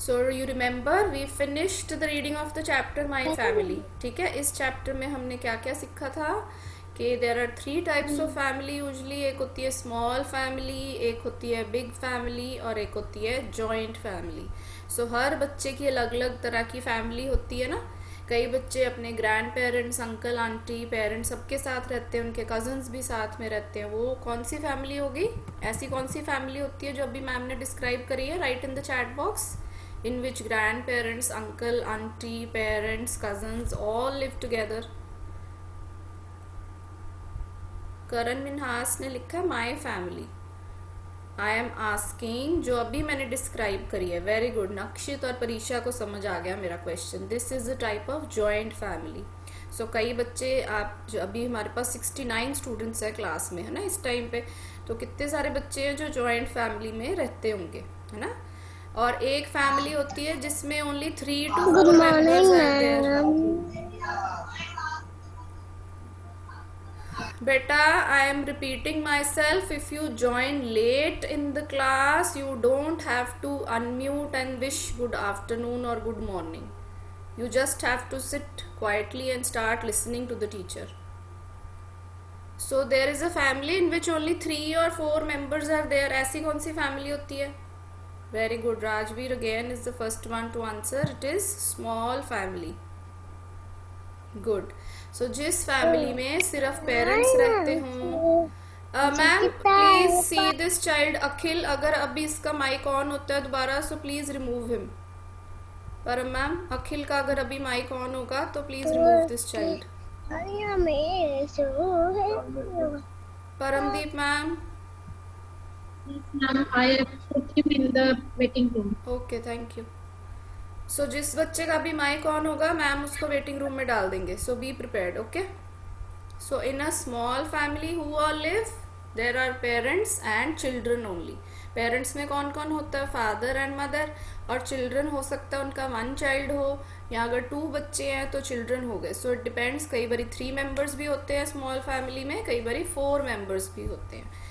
So you remember we finished the reading of the chapter my family. ठीक है, इस chapter में हमने क्या क्या सीखा था कि there are three types of family usually. एक होती है स्मॉल फैमिली, एक होती है बिग फैमिली और एक होती है जॉइंट फैमिली। सो हर बच्चे की अलग अलग तरह की फैमिली होती है ना। कई बच्चे अपने grand parents, uncle aunty, parents सबके साथ रहते हैं, उनके कजन्स भी साथ में रहते हैं। वो कौन सी फैमिली होगी? ऐसी कौन सी फैमिली होती है जो अभी मैम ने डिस्क्राइब करी है? Right in the chat box. In which grandparents, uncle, auntie, parents, cousins all live together. करण मिन्हास ने लिखा है my family. I am asking, जो अभी मैंने डिस्क्राइब करी है। वेरी गुड, नक्षित और परीक्षा को समझ आ गया मेरा question. This is the type of joint family. So कई बच्चे, आप जो अभी हमारे पास 69 स्टूडेंट्स है क्लास में, है ना इस टाइम पे, तो कितने सारे बच्चे हैं जो जॉइंट फैमिली में रहते होंगे, है ना। और एक फैमिली होती है जिसमें only 3 to 4 members are there. बेटा, I am repeating myself, if you join late in the class you don't have to unmute and wish good afternoon और good morning. You just have to sit quietly and start listening to the teacher. So there is a family in which only 3 or 4 members are there. ऐसी कौन सी family होती है? Very good, Rajveer again is the first one to answer. It is small family. Good. So जिस family में सिर्फ parents रहते हों, ma'am please see this child Akhil, अगर अभी इसका माइक ऑन होता है दोबारा सो प्लीज रिमूव हिम। पर मैम अखिल का अगर अभी माइक ऑन होगा तो प्लीज रिमूव दिस चाइल्ड। Paramdeep ma'am, Ma'am, I have put him in the waiting room. Okay thank you. So जिस बच्चे का भी माइक ऑन होगा मैम उसको वेटिंग रूम में डाल देंगे। So be prepared, okay. So in a small family who all live, there are parents and children only. Parents में कौन कौन होता है? Father and mother. और चिल्ड्रन हो सकता है उनका 1 चाइल्ड हो, या अगर 2 बच्चे हैं तो चिल्ड्रन हो गए। सो इट डिपेंड्स, कई बारी 3 मेंबर्स भी होते हैं स्मॉल फैमिली में, कई बारी 4 मेंबर्स भी होते हैं।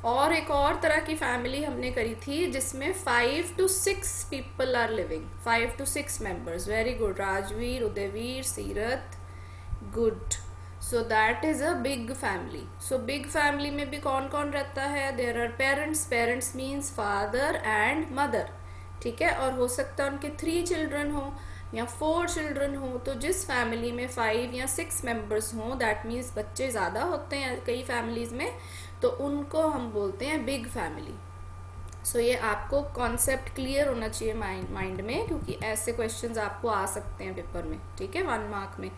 और एक और तरह की फैमिली हमने करी थी जिसमें 5 to 6 people are living, 5 to 6 members. Very good Rajveer, Udayveer, Seerat, good. So that is a big family. So big family में भी कौन कौन रहता है? There are parents, parents means father and mother, ठीक है। और हो सकता है उनके 3 चिल्ड्रन हो या 4 चिल्ड्रन हो। तो जिस फैमिली में 5 या 6 मेंबर्स हों, दैट मीन्स बच्चे ज़्यादा होते हैं कई फैमिलीज में, तो उनको हम बोलते हैं बिग फैमिली। सो ये आपको कॉन्सेप्ट क्लियर होना चाहिए माइंड में, क्योंकि ऐसे क्वेश्चंस आपको आ सकते हैं पेपर में, ठीक है, 1 मार्क में।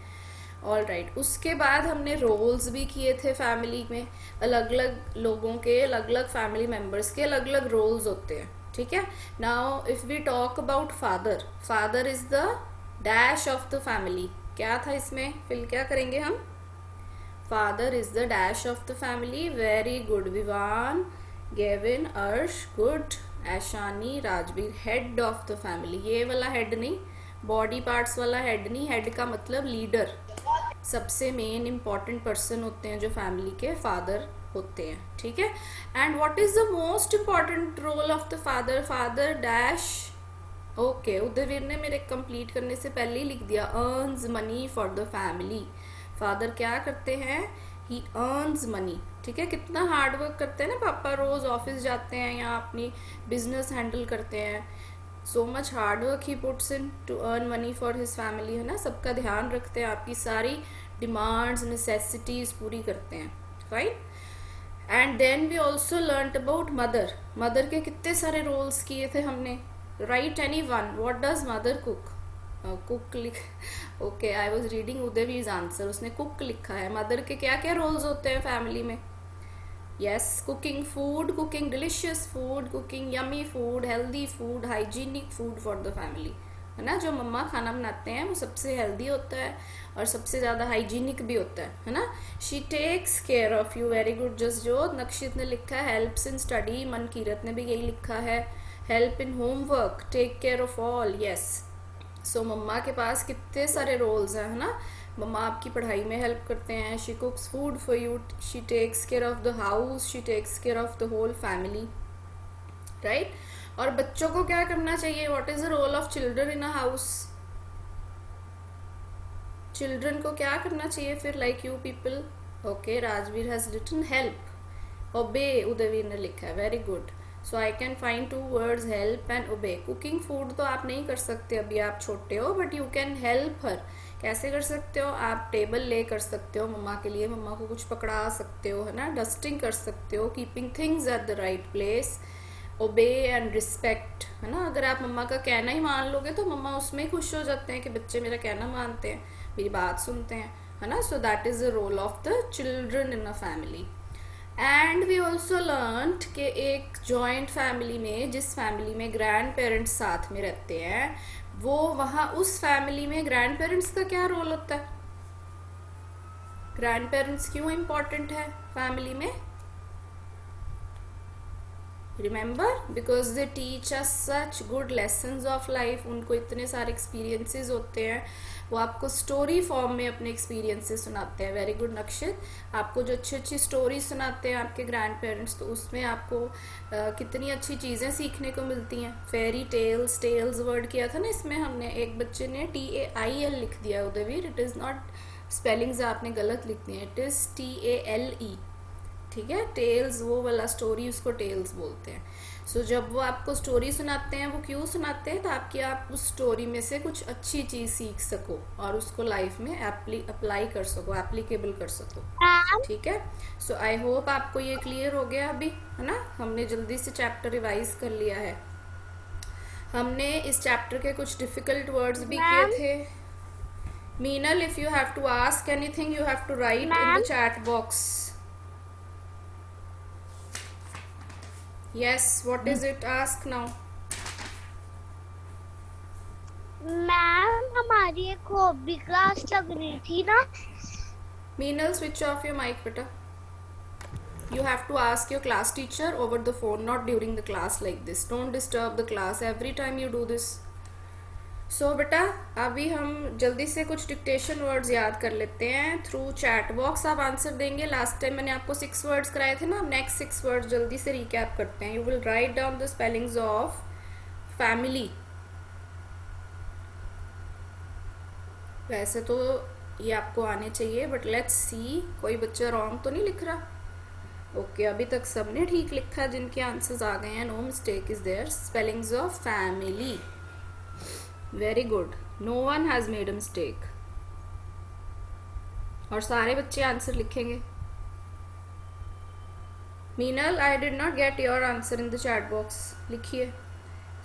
ऑल राइट, उसके बाद हमने रोल्स भी किए थे फैमिली में। अलग अलग लोगों के, अलग अलग फैमिली मेम्बर्स के अलग अलग रोल्स होते हैं, ठीक है। Now if we talk about father, father is the dash of the family. क्या था इसमें? फिल क्या करेंगे हम? Father is the dash of the family. Very good Vivaan, Gavin, Arsh, good. Aishani, Rajveer, head of the family. ये वाला हेड नहीं, बॉडी पार्ट्स वाला हेड नहीं। हेड का मतलब लीडर, सबसे मेन इंपॉर्टेंट पर्सन होते हैं जो फैमिली के, फादर होते हैं, ठीक है। And what is the most important role of the father? Father dash, okay, Udayveer ने मेरे कंप्लीट करने से पहले ही लिख दिया, earns money for the family. फादर क्या करते हैं? ही अर्न्स मनी, ठीक है। कितना हार्ड वर्क करते हैं ना पापा, रोज ऑफिस जाते हैं या अपनी बिजनेस हैंडल करते हैं। सो मच हार्ड वर्क ही puts in to earn money for his family, है ना। सबका ध्यान रखते हैं, आपकी सारी डिमांड्स, नेसेसिटीज पूरी करते हैं, right. And then we also learn about mother. Mother के कितने सारे रोल्स किए थे हमने। Write any one, what does mother cook? Cook लिख, okay, I was reading Udayveer's answer, उसने कुक लिखा है। मदर के क्या क्या रोल्स होते हैं फैमिली में? yes, cooking food, cooking delicious food, cooking yummy food, healthy food, hygienic food for the family, है ना। जो मम्मा खाना बनाते हैं वो सबसे हेल्दी होता है और सबसे ज़्यादा हाइजीनिक भी होता है ना। She takes care of you. Very good Jasjot. Nakshit ने लिखा है हेल्प्स इन स्टडी। मनकीरत ने भी यही लिखा है, help in homework, take care of all. Yes, so मम्मा के पास कितने सारे रोल्स हैं, है ना। मम्मा आपकी पढ़ाई में हेल्प करते हैं, she cooks food for you, she takes care of the house, she takes care of the whole family, right. और बच्चों को क्या करना चाहिए? What is the role of children in a house? Children को क्या करना चाहिए फिर? Like you people. Okay, Rajveer has written help, obey Udayveer ने लिखा है, very good. So I can find two words, help and obey. Cooking food तो आप नहीं कर सकते, अभी आप छोटे हो, but you can help her. कैसे कर सकते हो? आप टेबल ले कर सकते हो मम्मा के लिए, मम्मा को कुछ पकड़ा सकते हो, है ना, डस्टिंग कर सकते हो, keeping things at the right place, obey and respect, है ना। अगर आप मम्मा का कहना ही मान लोगे तो मम्मा उसमें ही खुश हो जाते हैं कि बच्चे मेरा कहना मानते हैं, मेरी बात सुनते हैं, है ना। So that is the role of the children in a family. And we also learned कि एक जॉइंट फैमिली में, जिस फैमिली में ग्रैंड पेरेंट्स साथ में रहते हैं, वो वहाँ उस फैमिली में ग्रैंड पेरेंट्स का क्या रोल होता है? ग्रैंड पेरेंट्स क्यों इम्पोर्टेंट है फैमिली में? Remember, because they teach us such good lessons of life. उनको इतने सारे एक्सपीरियंसेस होते हैं, वो आपको स्टोरी फॉर्म में अपने एक्सपीरियंसेस सुनाते हैं। वेरी गुड नक्षित, आपको जो अच्छी अच्छी स्टोरी सुनाते हैं आपके ग्रैंड पेरेंट्स, तो उसमें आपको कितनी अच्छी चीज़ें सीखने को मिलती हैं। फेरी टेल्स, टेल्स वर्ड किया था ना इसमें हमने, एक बच्चे ने TAIL लिख दिया Udayveer, it is not, spellings आपने गलत लिख दिए, इट इज़ TALE, ठीक है। टेल्स वो वाला स्टोरी, उसको टेल्स बोलते हैं। सो जब वो आपको स्टोरी सुनाते हैं, वो क्यों सुनाते हैं? ताकि आप उस स्टोरी में से कुछ अच्छी चीज़ सीख सको और उसको लाइफ में अप्लाई कर सको, एप्लीकेबल कर सको, ठीक है। सो आई होप आपको ये क्लियर हो गया अभी, है ना। हमने जल्दी से चैप्टर रिवाइज कर लिया है। हमने इस चैप्टर के कुछ डिफिकल्ट वर्ड्स भी किए थे। Meenal, if you have to ask anything you have to write in the chat box. Yes, what is it? Ask now. Ma'am हमारी एक हॉबी क्लास लग रही थी ना। Meenal, switch off your mic, beta. You have to ask your class teacher over the phone, not during the class like this. Don't disturb the class every time you do this. So बेटा, अभी हम जल्दी से कुछ dictation words याद कर लेते हैं। थ्रू चैट बॉक्स आप आंसर देंगे। लास्ट टाइम मैंने आपको 6 वर्ड्स कराए थे ना, नेक्स्ट 6 वर्ड्स जल्दी से रिकैप करते हैं। You will write down the spellings of family. वैसे तो ये आपको आने चाहिए, बट लेट्स सी, कोई बच्चा रॉन्ग तो नहीं लिख रहा। ओके, अभी तक सबने ठीक लिखा, जिनके आंसर्स आ गए हैं, no mistake is there. Spellings of family, very good, no one has made a mistake. और सारे बच्चे आंसर लिखेंगे। Meenal, I did not get your answer in the chat box. लिखिए।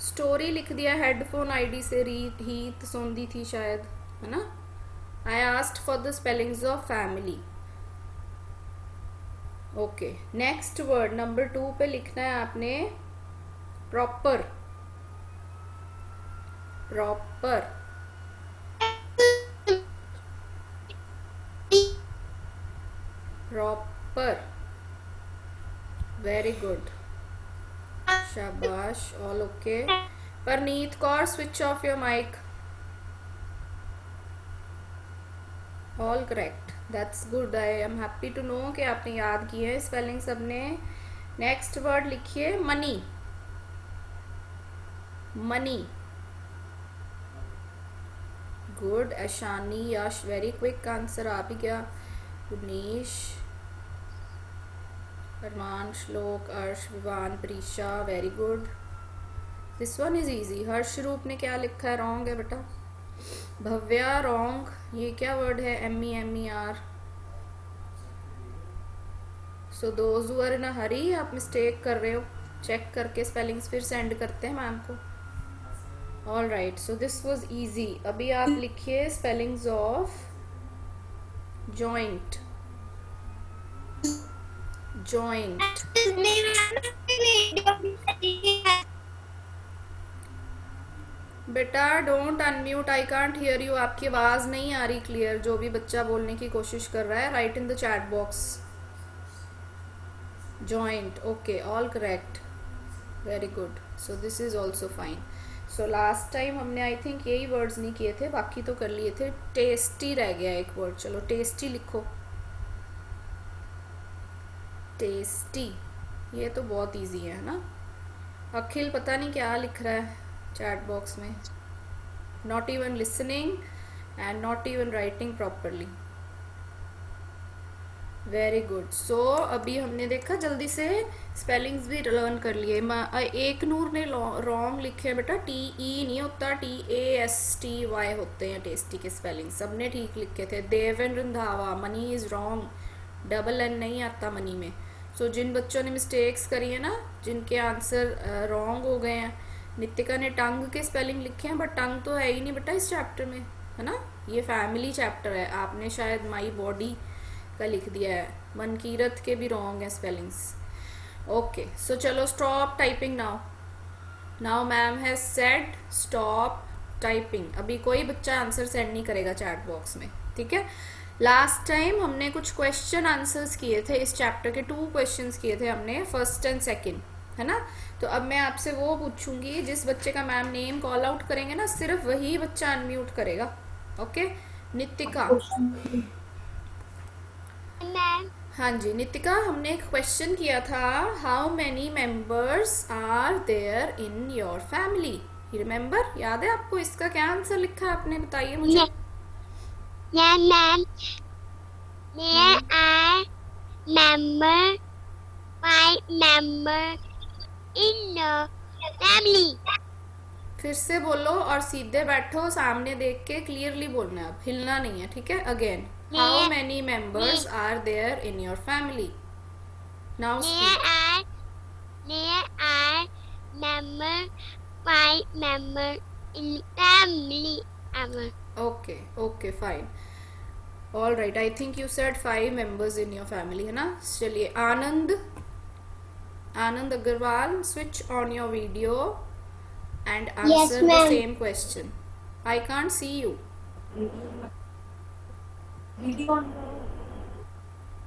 स्टोरी लिख दिया हेडफोन आईडी से, रीत सोंदी थी शायद, है ना। I asked for the spellings of family. Okay, next word number 2 पे लिखना है आपने proper. Proper, proper, very good, शाबाश, all okay. Parneet Kaur, switch off your mic. All correct, that's good, I am happy to know कि आपने याद किए हैं स्पेलिंग सबने। नेक्स्ट वर्ड लिखिए money. Money, good. Aishani, Yash, very quick answer आ भी गया। Gunish, Arman, Shlok, Arsh, Vivaan, Prisha, very good. This one is easy. Harshroop ने क्या लिखा है? रॉन्ग है बेटा। भव्या, रॉन्ग। ये क्या वर्ड है? MER। So those who are in a hurry, आप मिस्टेक कर रहे हो। चेक करके स्पेलिंग्स फिर सेंड करते हैं मैम को। All right, so this was easy. अभी आप लिखिए स्पेलिंग्स ऑफ जॉइंट। जॉइंट, बेटा don't unmute, I can't hear you. आपकी आवाज नहीं आ रही क्लियर। जो भी बच्चा बोलने की कोशिश कर रहा है, right in the chat box joint. Okay, all correct, very good. So this is also fine. So last time हमने आई थिंक यही वर्ड्स नहीं किए थे, बाकी तो कर लिए थे। टेस्टी रह गया एक वर्ड, चलो टेस्टी लिखो। टेस्टी, ये तो बहुत इजी है ना। अखिल पता नहीं क्या लिख रहा है चैट बॉक्स में. Not even listening and not even writing properly. Very good. So अभी हमने देखा जल्दी से स्पेलिंग्स भी लर्न कर लिए. एक नूर ने रॉन्ग लिखे हैं बेटा. टी ई नहीं होता, TASTY होते हैं टेस्टी के स्पेलिंग. सबने ठीक लिखे थे. Devendra Randhawa, money is wrong, double N नहीं आता मनी में. सो जिन बच्चों ने मिस्टेक्स करी है ना, जिनके आंसर रॉन्ग हो गए हैं, नितिका ने टंग के स्पेलिंग लिखे हैं, बट टंग तो है ही नहीं बेटा इस चैप्टर में, है ना. ये फैमिली चैप्टर है. आपने शायद माई बॉडी का लिख दिया है. मनकीरत के भी रॉन्ग है स्पेलिंग्स. ओके, सो चलो stop typing now. Now ma'am has said stop typing. अभी कोई बच्चा आंसर सेंड नहीं करेगा चैट बॉक्स में, ठीक है. लास्ट टाइम हमने कुछ क्वेश्चन आंसर्स किए थे इस चैप्टर के. 2 क्वेश्चंस किए थे हमने, फर्स्ट एंड सेकंड, है ना. तो अब मैं आपसे वो पूछूंगी, जिस बच्चे का मैम नेम कॉल आउट करेंगे ना, सिर्फ वही बच्चा अनम्यूट करेगा. ओके. नितिका. मैम हाँ जी नितिका, हमने एक क्वेश्चन किया था. How many members are there in your family. Remember, याद है आपको? इसका क्या आंसर लिखा है आपने, बताइए मुझे. या ma'am there are member 5 member in the family. फिर से बोलो और सीधे बैठो, सामने देख के क्लियरली बोलना है. अब हिलना नहीं है, ठीक है. Again, how many members are there in your family. Now There are member 5 member in family. Okay okay fine. All right, I think you said 5 members in your family, है ना. चलिए Anand, Anand Agarwal, switch on your video and answer the same question. I can't see you.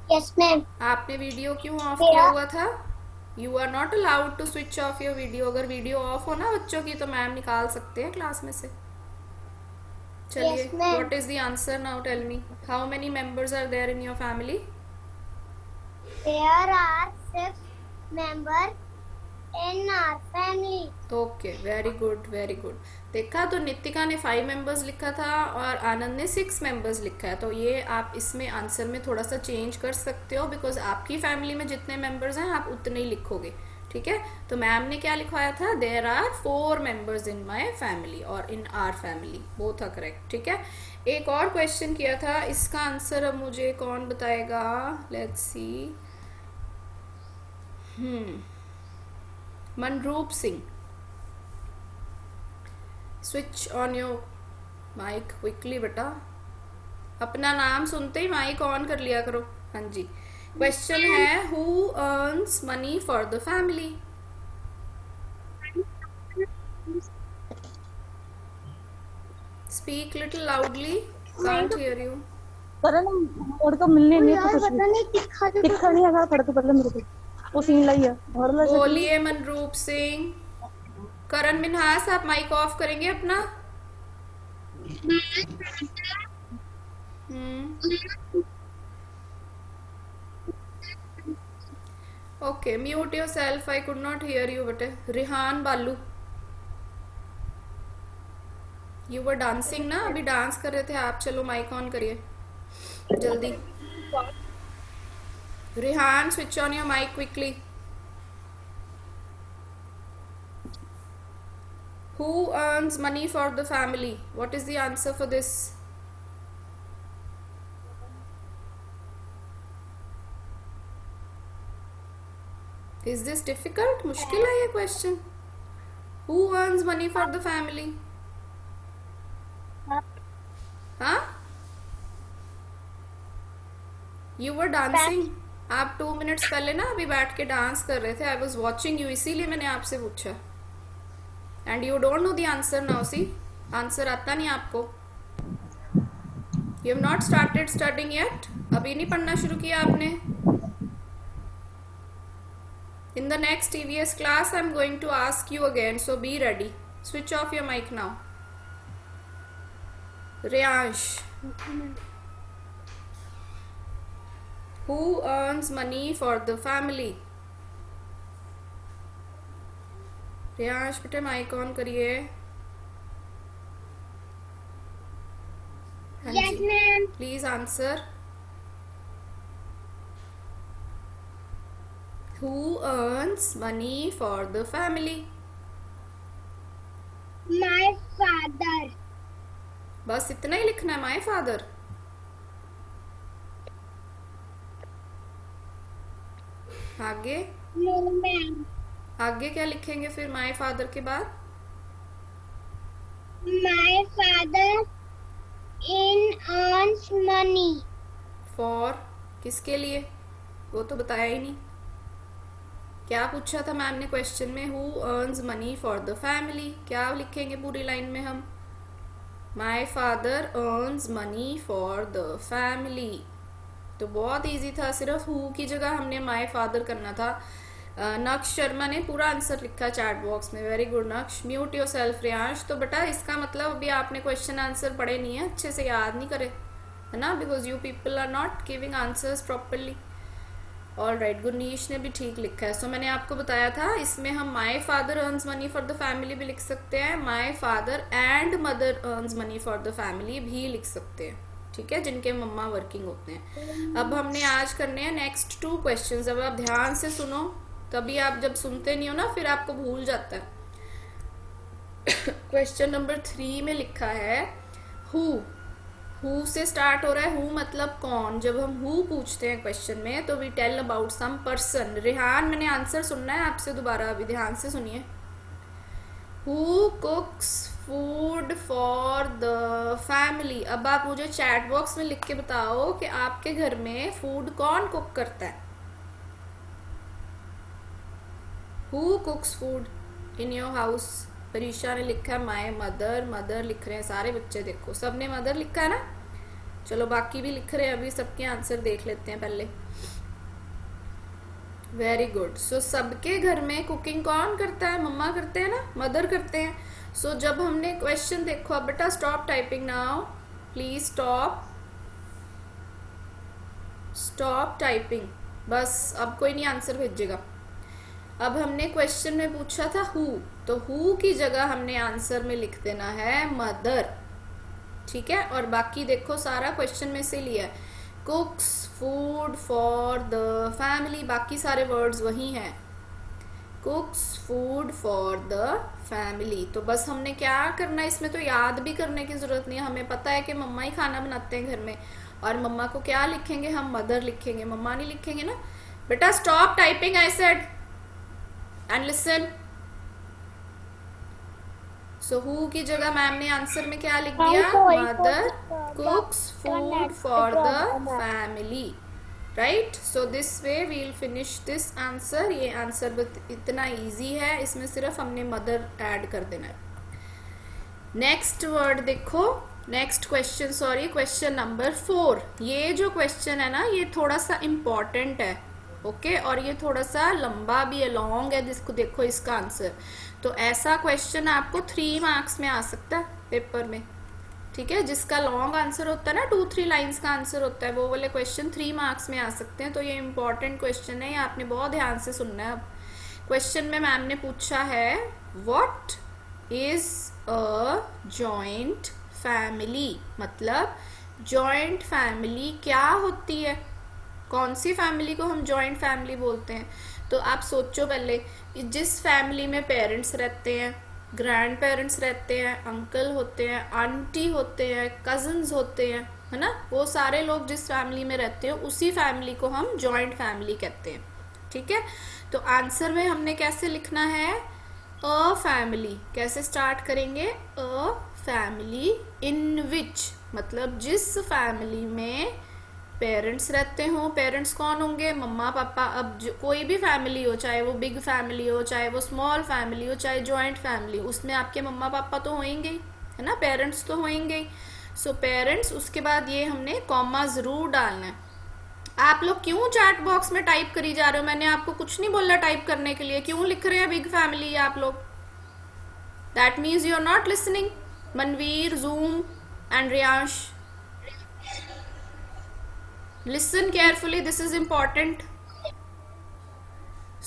Yes ma'am. आपने video क्यों of किया हुआ था? You are not allowed to switch off your video. अगर video of हो ना बच्चों की, तो मैम निकाल सकते हैं क्लास में से. चलिए, Yes, ma'am. what is the answer now? Tell me. How many members are there in your family? There are 6 members in our family. Okay, very good very good. देखा, तो नितिका ने 5 मेंबर्स लिखा था और आनंद ने 6 मेंबर्स लिखा है. तो ये आप इसमें आंसर में थोड़ा सा चेंज कर सकते हो, बिकॉज आपकी फैमिली में जितने मेंबर्स हैं आप उतने ही लिखोगे, ठीक है. तो मैम ने क्या लिखवाया था? There are 4 members in my family और in our family, both are correct, ठीक है. एक और क्वेश्चन किया था, इसका आंसर अब मुझे कौन बताएगा? Let's see. Manroop Singh, switch on your mic quickly बेटा. अपना नाम सुनते ही माइक ऑन कर लिया करो. हाँ जी. क्वेश्चन है, who earns money for the family. Speak little loudly, can't hear you. Karan मोड़ को मिलने नहीं तो कुछ नहीं दिखा नहीं है. पढ़ के पहले मेरे को वो सीन लाई है. बोलिए मनरूप सिंह. करण मिन्हास, आप माइक ऑफ करेंगे अपना? Okay, mute your self. I could not here you बेटे. रिहान बालू, यू वर डांसिंग ना, अभी डांस कर रहे थे आप. चलो माइक ऑन करिए जल्दी. Rihan, switch on your mic quickly. Who earns money for the family? What is the answer for this? Is this difficult? मुश्किल है ये question. Who earns money for the family? हाँ? You were dancing. आप 2 minutes पहले ना अभी बैठ के डांस कर रहे थे. I was watching you, इसीलिए मैंने आपसे पूछा. And you don't know the answer now, see? Answer आता नहीं आपको. You have not started studying yet. अभी नहीं पढ़ना शुरू किया आपने. In the next EVS class, I am going to ask you again, so be ready. Switch off your mic now. Riyansh. Who earns money for the family? Riyansh बेटे mic on करिए। हाँ Yes, जी, ma'am. Please answer. Who earns money for the family? My father. बस इतना ही लिखना है, my father. आगे No, ma'am. आगे क्या लिखेंगे फिर माई फादर के बाद? My father earns money. For किसके लिए? वो तो बताया ही नहीं। क्या पूछा था मैम ने क्वेश्चन में? Who earns money for the family. क्या लिखेंगे पूरी लाइन में हम? My father earns money for the family. तो बहुत इजी था, सिर्फ हु की जगह हमने माई फादर करना था। नक्श शर्मा ने पूरा आंसर लिखा चैट बॉक्स में, वेरी गुड नक्श। Mute your self Riyansh. तो बेटा इसका मतलब अभी आपने क्वेश्चन आंसर पढ़े नहीं है, अच्छे से याद नहीं करे, है ना, because you people are not giving answers properly. All right, Gurnish ने भी ठीक लिखा है। सो मैंने आपको बताया था इसमें हम my father earns money for the family भी लिख सकते हैं, my father and mother earns money for the family भी लिख सकते हैं, ठीक है, जिनके मम्मा वर्किंग होते हैं। अब हमने आज करने हैं नेक्स्ट 2 क्वेश्चंस। अब आप ध्यान से सुनो, तभी आप जब सुनते नहीं हो ना फिर आपको भूल जाता है। क्वेश्चन नंबर 3 में लिखा है हु से स्टार्ट हो रहा है। हु मतलब कौन। जब हम हु पूछते हैं क्वेश्चन में तो we tell about some person. Rehan मैंने आंसर सुनना है आपसे दोबारा, अभी ध्यान से सुनिए। Who cooks food for the family. अब आप मुझे चैट बॉक्स में लिख के बताओ कि आपके घर में फूड कौन कुक करता है। Who cooks food in your house? परीक्षा ने लिखा है माय मदर। मदर लिख रहे हैं सारे बच्चे, देखो सबने मदर लिखा है ना। चलो बाकी भी लिख रहे हैं, अभी सबके आंसर देख लेते हैं पहले। Very good. सो सबके घर में कुकिंग कौन करता है? मम्मा करते हैं ना, मदर करते हैं। सो जब हमने क्वेश्चन देखो, अब बेटा stop typing now, please stop typing, बस अब कोई नहीं आंसर भेजेगा। अब हमने क्वेश्चन में पूछा था हु, तो हु की जगह हमने आंसर में लिख देना है मदर, ठीक है। और बाकी देखो सारा क्वेश्चन में से लिया है, कुक्स फूड फॉर द फैमिली, बाकी सारे वर्ड्स वही हैं, कुक्स फूड फॉर द फैमिली। तो बस हमने क्या करना है, इसमें तो याद भी करने की जरूरत नहीं है, हमें पता है कि मम्मा ही खाना बनाते हैं घर में, और मम्मा को क्या लिखेंगे हम? मदर लिखेंगे, मम्मा नहीं लिखेंगे ना। बेटा stop typing I said and listen. So who की जगह मैम ने आंसर में क्या लिख दिया? Mother cooks food for the family, right. So this way we will finish this answer. ये आंसर इतना इजी है, इसमें सिर्फ हमने मदर ऐड कर देना है। नेक्स्ट वर्ड देखो, next question, sorry question number 4। ये जो क्वेश्चन है ना ये थोड़ा सा इम्पॉर्टेंट है, ओके और ये थोड़ा सा लंबा भी है, लॉन्ग है, जिसको देखो इसका आंसर। तो ऐसा क्वेश्चन आपको 3 मार्क्स में आ सकता है पेपर में, ठीक है। जिसका लॉन्ग आंसर होता है ना, 2-3 लाइंस का आंसर होता है, वो वाले क्वेश्चन 3 मार्क्स में आ सकते हैं। तो ये इंपॉर्टेंट क्वेश्चन है, ये आपने बहुत ध्यान से सुनना है। अब क्वेश्चन में मैम ने पूछा है what is a joint family, मतलब जॉइंट फैमिली क्या होती है, कौन सी फैमिली को हम जॉइंट फैमिली बोलते हैं। तो आप सोचो पहले, जिस फैमिली में पेरेंट्स रहते हैं, ग्रैंड पेरेंट्स रहते हैं, अंकल होते हैं, आंटी होते हैं, कजन्स होते हैं, है ना, वो सारे लोग जिस फैमिली में रहते हैं उसी फैमिली को हम जॉइंट फैमिली कहते हैं, ठीक है। तो आंसर में हमने कैसे लिखना है? A family. कैसे स्टार्ट करेंगे? अ फैमिली इन विच, मतलब जिस फैमिली में पेरेंट्स रहते हो। पेरेंट्स कौन होंगे? मम्मा पापा। अब कोई भी फैमिली हो, चाहे वो बिग फैमिली हो, चाहे वो स्मॉल फैमिली हो, चाहे जॉइंट फैमिली, उसमें आपके मम्मा पापा तो होंगे ही, है ना, पेरेंट्स तो होंगे ही। सो पेरेंट्स, उसके बाद ये हमने कॉमा जरूर डालना है। आप लोग क्यों चैट बॉक्स में टाइप करी जा रहे हो? मैंने आपको कुछ नहीं बोला टाइप करने के लिए, क्यों लिख रहे हैं बिग फैमिली आप लोग? That means you are not listening. Manvir, जूम and Riyansh, listen carefully, this is important.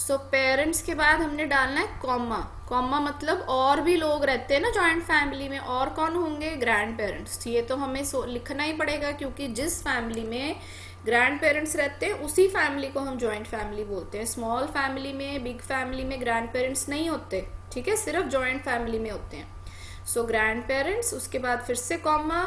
So parents के बाद हमने डालना है कॉमा। कॉमा मतलब और भी लोग रहते हैं ना जॉइंट फैमिली में, और कौन होंगे? Grand parents. ये तो हमें लिखना ही पड़ेगा, क्योंकि जिस फैमिली में ग्रैंड पेरेंट्स रहते हैं उसी फैमिली को हम जॉइंट फैमिली बोलते हैं। स्मॉल फैमिली में, बिग फैमिली में ग्रैंड पेरेंट्स नहीं होते, ठीक है, सिर्फ जॉइंट फैमिली में होते हैं। सो ग्रैंड पेरेंट्स, उसके बाद फिर से कॉमा,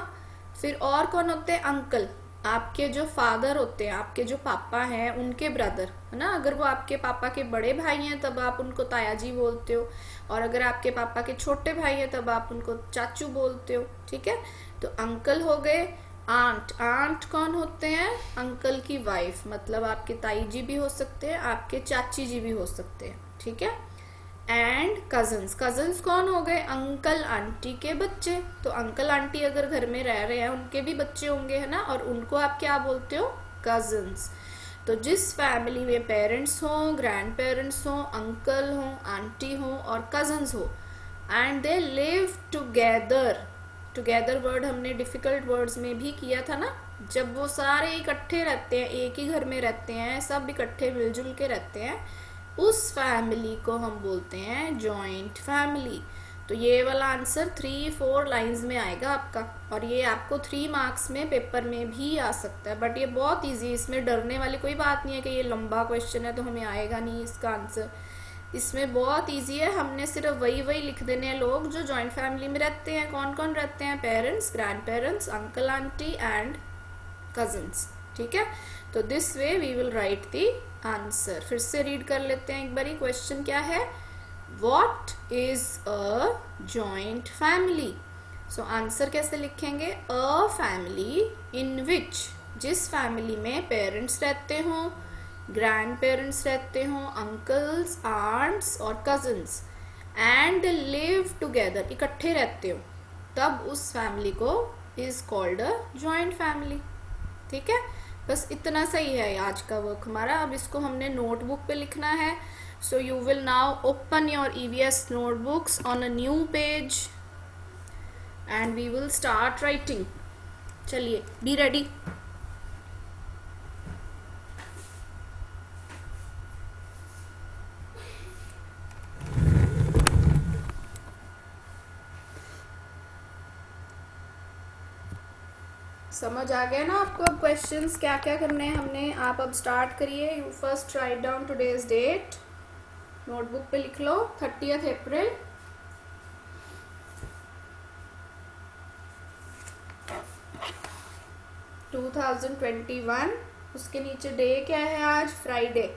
फिर और कौन होते हैं? अंकल। आपके जो फादर होते हैं, आपके जो पापा हैं, उनके ब्रदर, है ना। अगर वो आपके पापा के बड़े भाई हैं तब आप उनको ताया जी बोलते हो, और अगर आपके पापा के छोटे भाई हैं तब आप उनको चाचू बोलते हो, ठीक है। तो अंकल हो गए। आंट, आंट कौन होते हैं? अंकल की वाइफ, मतलब आपके ताई जी भी हो सकते हैं, आपके चाची जी भी हो सकते हैं, ठीक है। एंड कजन्स, कजन्स कौन हो गए? अंकल आंटी के बच्चे। तो अंकल आंटी अगर घर में रह रहे हैं उनके भी बच्चे होंगे, है ना, और उनको आप क्या बोलते हो? कजन्स। तो जिस फैमिली में पेरेंट्स हों, ग्रैंड पेरेंट्स हों, अंकल हों, आंटी हों और कजन्स हो, and they live together. Together word हमने डिफिकल्ट वर्ड्स में भी किया था ना, जब वो सारे इकट्ठे रहते हैं, एक ही घर में रहते हैं, सब इकट्ठे मिलजुल के रहते हैं, उस फैमिली को हम बोलते हैं जॉइंट फैमिली। तो ये वाला आंसर 3-4 लाइंस में आएगा आपका, और ये आपको 3 मार्क्स में पेपर में भी आ सकता है। बट ये बहुत इजी, इसमें डरने वाली कोई बात नहीं है कि ये लंबा क्वेश्चन है तो हमें आएगा नहीं इसका आंसर। इसमें बहुत इजी है, हमने सिर्फ वही लिख देने हैं लोग जो जॉइंट फैमिली में रहते हैं। कौन कौन रहते हैं? Parents, grandparents, uncle aunty and cousins, ठीक है। तो this way we will write the answer. फिर से रीड कर लेते हैं एक बारी। क्वेश्चन क्या है? What is a joint family? So answer कैसे लिखेंगे? अ फैमिली इन विच, जिस फैमिली में पेरेंट्स रहते हों, ग्रैंड पेरेंट्स रहते हों, अंकल्स, आंट्स और कजन्स, एंड लिव टुगेदर, इकट्ठे रहते हो, तब उस फैमिली को is called a joint family, ठीक है। बस इतना सही है आज का वर्क हमारा। अब इसको हमने नोटबुक पे लिखना है। So you will now open your EVS notebooks on a new page and we will start writing. चलिए, बी रेडी। समझ आ गया ना आपको अब क्वेश्चंस क्या क्या करने हैं हमने? आप अब स्टार्ट करिए। You first write down today's date, notebook पे लिख लो 30 अप्रैल। (2021). उसके नीचे डे क्या है आज? Friday.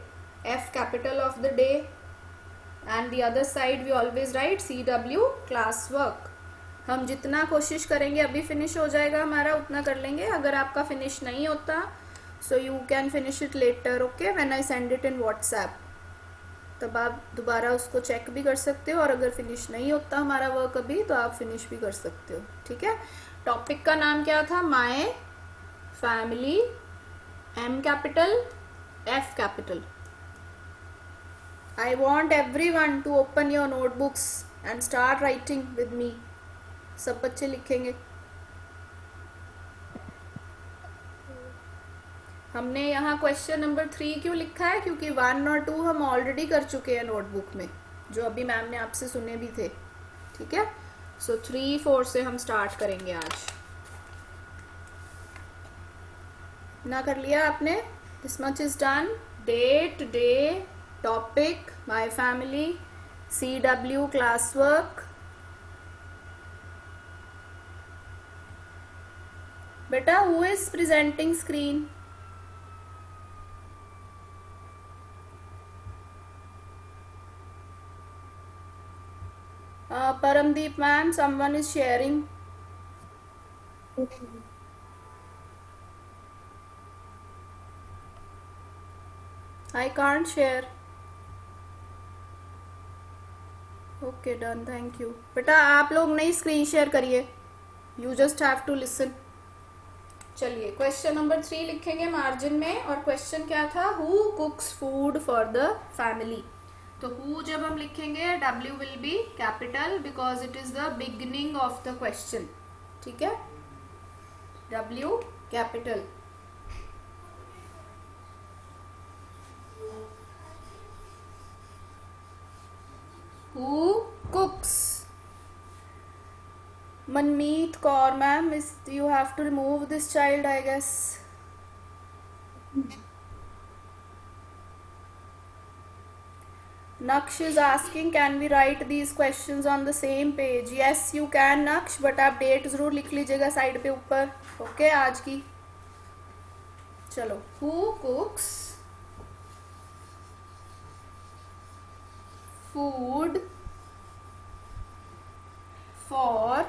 F capital of the day, and the other side we always write CW class work. हम जितना कोशिश करेंगे, अभी फिनिश हो जाएगा हमारा, उतना कर लेंगे। अगर आपका फिनिश नहीं होता so you can finish it later, okay, when I send it in WhatsApp, तब आप दोबारा उसको चेक भी कर सकते हो। और अगर फिनिश नहीं होता हमारा वर्क अभी, तो आप फिनिश भी कर सकते हो, ठीक है। टॉपिक का नाम क्या था? My family, M capital, F capital. I want everyone to open your notebooks and start writing with me. सब बच्चे लिखेंगे। हमने यहाँ क्वेश्चन नंबर 3 क्यों लिखा है? क्योंकि 1 और 2 हम ऑलरेडी कर चुके हैं नोटबुक में, जो अभी मैम ने आपसे सुने भी थे, ठीक है। सो 3-4 से हम स्टार्ट करेंगे आज। ना कर लिया आपने? This much is done. Date, day, topic, my family, CW class work. बेटा, who is presenting screen? Paramdeep ma'am, someone is sharing. I can't share. Okay, done, thank you. बेटा आप लोग नहीं स्क्रीन शेयर करिए, you just have to listen. चलिए, question number 3 लिखेंगे margin में। और क्वेश्चन क्या था? Who cooks food for the family. तो हु जब हम लिखेंगे, W will be capital because it is the beginning of the question, ठीक है। W capital. Who cooks? Manmeet Kaur ma'am, is you have to remove this child, I guess. Naksh is asking, can we write these questions on the same page? Yes, you can Naksh, but आप date जरूर लिख लीजिएगा side पे ऊपर. Okay आज की. चलो. Who cooks food for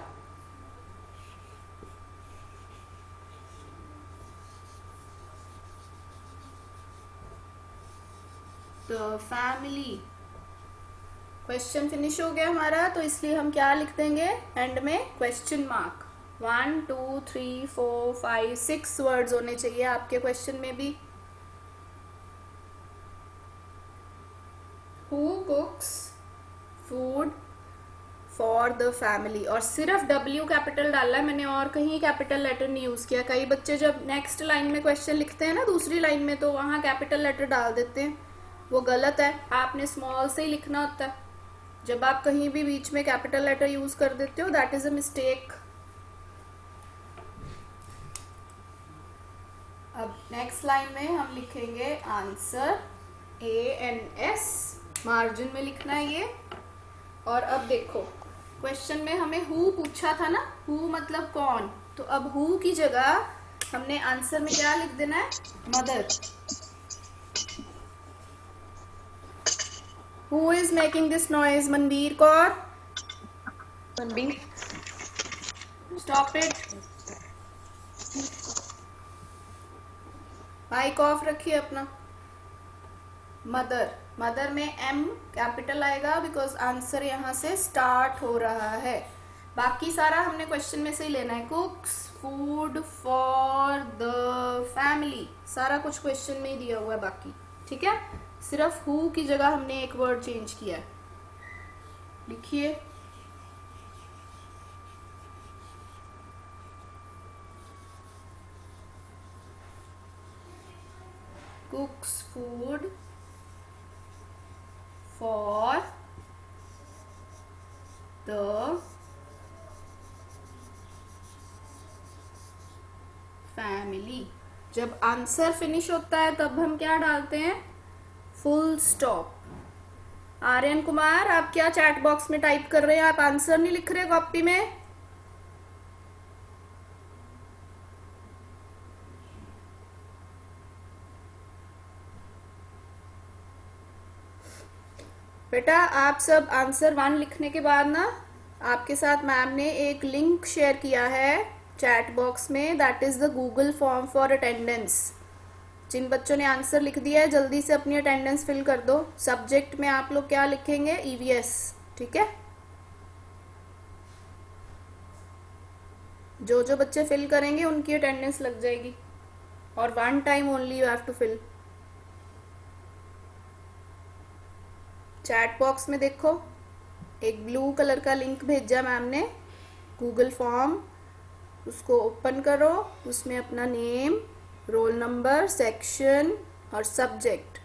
the family? Question finish हो गया हमारा, तो इसलिए हम क्या लिख देंगे एंड में? Question mark. 1 2 3 4 5 6 वर्ड्स होने चाहिए आपके क्वेश्चन में भी. Who cooks food for the family, और सिर्फ W कैपिटल डाला है मैंने, और कहीं कैपिटल लेटर नहीं यूज किया. कई बच्चे जब नेक्स्ट लाइन में क्वेश्चन लिखते हैं ना, दूसरी लाइन में, तो वहां कैपिटल लेटर डाल देते हैं. वो गलत है, आपने स्मॉल से ही लिखना होता है. जब आप कहीं भी बीच में कैपिटल लेटर यूज कर देते हो, दैट इज अ मिस्टेक. अब नेक्स्ट लाइन में हम लिखेंगे आंसर ANS, मार्जिन में लिखना है ये. और अब देखो क्वेश्चन में हमें हु पूछा था ना, हु मतलब कौन, तो अब हु की जगह हमने आंसर में क्या लिख देना है? Mother. Who is making this noise? Manbir Kaur. Manbir. Stop it. Mic off रखिए अपना. मदर, मदर में M कैपिटल आएगा बिकॉज आंसर यहाँ से स्टार्ट हो रहा है. बाकी सारा हमने क्वेश्चन में से ही लेना है. कुक्स फूड फॉर द फैमिली, सारा कुछ क्वेश्चन में ही दिया हुआ है बाकी. ठीक है, सिर्फ हु की जगह हमने एक वर्ड चेंज किया है. लिखिए. कुक्स फूड फॉर द फैमिली. जब आंसर फिनिश होता है तब हम क्या डालते हैं? Full stop. आर्यन कुमार, आप क्या चैट बॉक्स में टाइप कर रहे हैं? आप आंसर नहीं लिख रहे कॉपी में? बेटा आप सब आंसर 1 लिखने के बाद ना, आपके साथ मैम ने एक लिंक शेयर किया है चैट बॉक्स में, that is the Google form for attendance. जिन बच्चों ने आंसर लिख दिया है जल्दी से अपनी अटेंडेंस फिल कर दो. सब्जेक्ट में आप लोग क्या लिखेंगे? EVS. ठीक है, जो जो बच्चे फिल करेंगे उनकी अटेंडेंस लग जाएगी, और 1 time only you have to fill. Chat box में देखो एक ब्लू कलर का लिंक भेजा मैम ने, गूगल फॉर्म. उसको ओपन करो, उसमें अपना नेम, रोल नंबर, सेक्शन और सब्जेक्ट,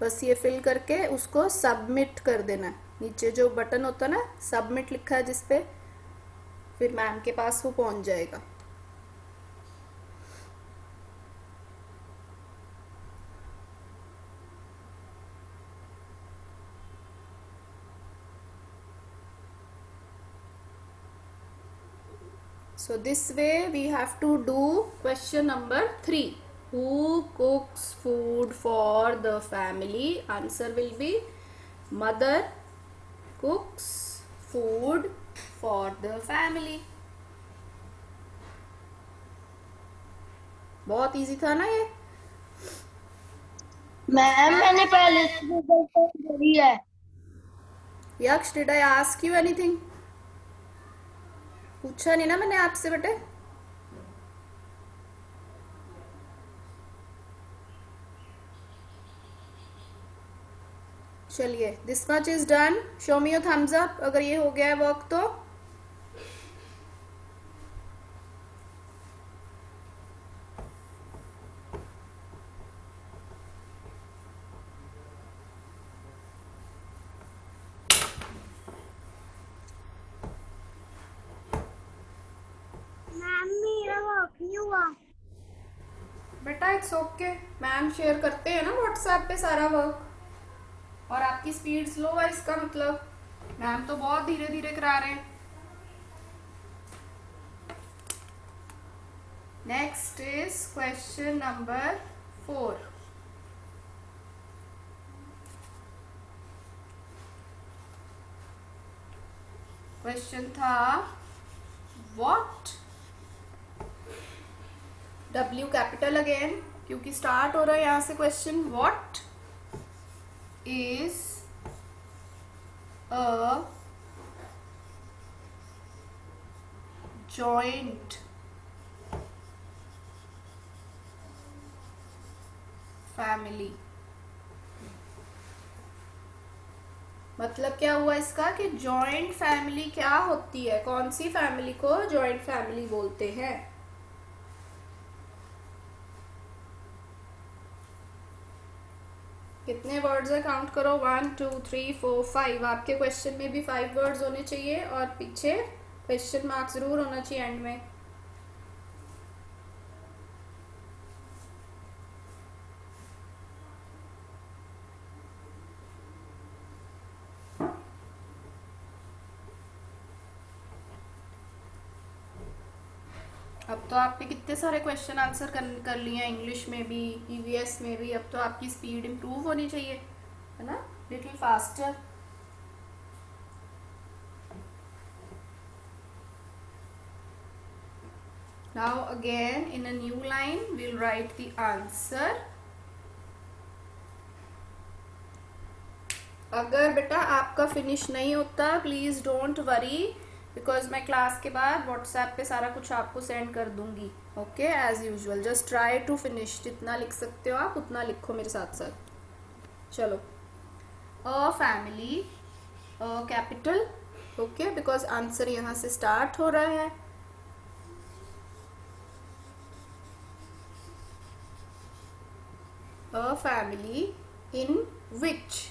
बस ये फिल करके उसको सबमिट कर देना है. नीचे जो बटन होता है ना, सबमिट लिखा है जिस पे, फिर मैम के पास वो पहुंच जाएगा. So this way we have to do question number 3. Who cooks food for the family? Answer will be mother cooks food for the family. बहुत इजी था ना ये? मैम मैंने पहले से गूगल फॉर्म भरी है. यक्ष, did I ask you anything? पूछा नहीं ना मैंने आपसे बेटे. चलिए, this much is done. Show me your thumbs up अगर ये हो गया है वर्क तो. वर्क नहीं हुआ। बेटा इट्स ओके, मैम शेयर करते हैं ना व्हाट्सएप पे सारा वर्क, और आपकी स्पीड स्लो है इसका मतलब मैम तो बहुत धीरे धीरे करा रहे हैं। Next is question number 4। Question था व्हाट, W कैपिटल अगेन क्योंकि स्टार्ट हो रहा है यहां से question. What is a joint family. मतलब क्या हुआ इसका कि जॉइंट फैमिली क्या होती है, कौन सी फैमिली को जॉइंट फैमिली बोलते हैं। कितने वर्ड्स है काउंट करो, 1 2 3 4 5। आपके क्वेश्चन में भी 5 वर्ड्स होने चाहिए और पीछे क्वेश्चन मार्क जरूर होना चाहिए एंड में। अब तो आपने कितने सारे क्वेश्चन आंसर कर लिए हैं, इंग्लिश में भी ईवीएस में भी। अब तो आपकी स्पीड इम्प्रूव होनी चाहिए, है ना, little faster. Now again in a new line we'll write the answer। अगर बेटा आपका फिनिश नहीं होता प्लीज डोंट वरी, बिकॉज मैं क्लास के बाद व्हाट्सएप पे सारा कुछ आपको सेंड कर दूंगी। Okay, as usual just try to finish, जितना लिख सकते हो आप उतना लिखो मेरे साथ साथ। चलो, a family, a capital, okay, because answer यहाँ से स्टार्ट हो रहा है। अ फैमिली इन विच,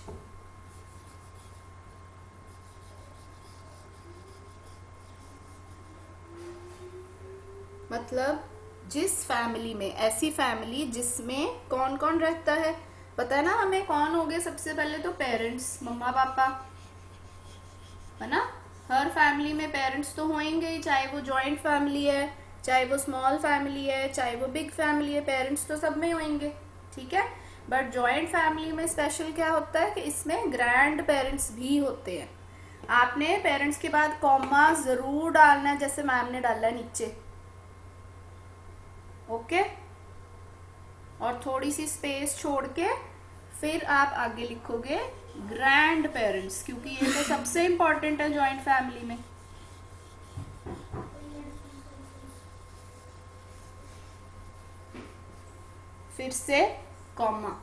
मतलब जिस फैमिली में, ऐसी फैमिली जिसमें कौन कौन रहता है। पता है ना हमें कौन हो गए, सबसे पहले तो पेरेंट्स, मम्मा पापा, है ना। हर फैमिली में पेरेंट्स तो होंगे ही, चाहे वो जॉइंट फैमिली है, चाहे वो स्मॉल फैमिली है, चाहे वो बिग फैमिली है, पेरेंट्स तो सब में होंगे, ठीक है। बट जॉइंट फैमिली में स्पेशल क्या होता है कि इसमें ग्रैंड पेरेंट्स भी होते हैं। आपने पेरेंट्स के बाद कॉमा जरूर डालना है, जैसे मैम ने डाला है नीचे, ओके। और थोड़ी सी स्पेस छोड़ के फिर आप आगे लिखोगे ग्रैंड पेरेंट्स, क्योंकि ये तो सबसे इंपॉर्टेंट है जॉइंट फैमिली में। फिर से कॉमा,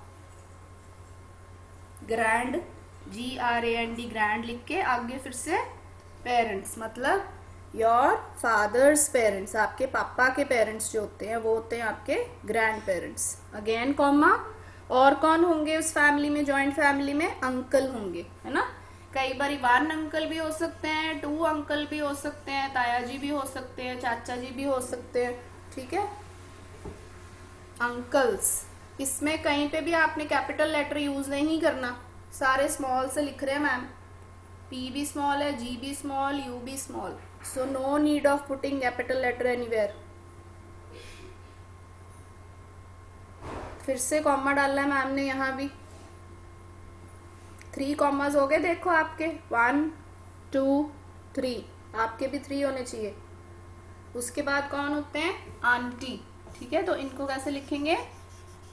ग्रैंड, GRAND, ग्रैंड लिख के आगे फिर से पेरेंट्स, मतलब योर फादर्स पेरेंट्स, आपके पापा के पेरेंट्स जो होते हैं वो होते हैं आपके ग्रैंड पेरेंट्स। Again comma. और कौन होंगे उस फैमिली में, जॉइंट फैमिली में? अंकल होंगे, है ना। कई बार 1 अंकल भी हो सकते हैं, 2 अंकल भी हो सकते हैं, ताया जी भी हो सकते हैं, चाचा जी भी हो सकते हैं, ठीक है। अंकल्स, इसमें कहीं पे भी आपने कैपिटल लेटर यूज नहीं करना, सारे स्मॉल से लिख रहे हैं मैम। P भी स्मॉल है, G भी स्मॉल, U भी small, so no need of putting capital letter anywhere। फिर से कॉमा डालना है मैम ने यहाँ भी। 3 कॉमास हो गए, देखो आपके 1 2 3, आपके भी 3 होने चाहिए। उसके बाद कौन होते हैं? आंटी, ठीक है। तो इनको कैसे लिखेंगे?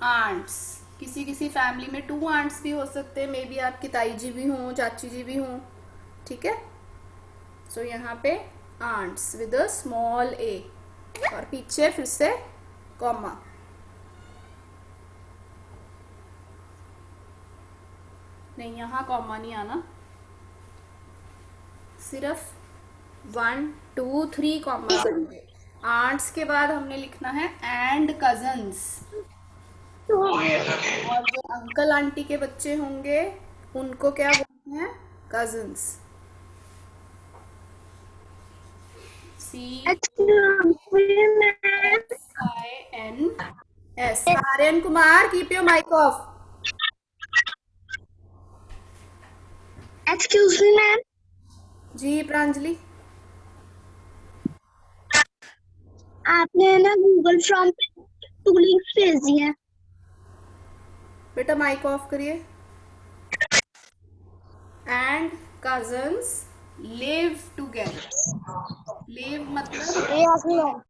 आंट्स। किसी किसी फैमिली में 2 आंट्स भी हो सकते हैं, मे बी आपकी ताई जी भी हों, चाची जी भी हों, ठीक है। सो यहाँ पे aunts with a small a, और पीछे फिर से कॉमा। नहीं, यहाँ कॉमा नहीं आना, सिर्फ 1 2 3 कॉमा होंगे। आंट्स के बाद हमने लिखना है एंड कजन्स, और जो अंकल आंटी के बच्चे होंगे उनको क्या बोलते हैं? Cousins. C Yes. Aryan Kumar, keep your mic off. Excuse me, ma'am. जी प्रांजलि. आपने ना गूगल फॉर्म पे 2 लिंक्स भेज दिए हैं. बेटा माइक ऑफ करिए. And cousins live together. Live मतलब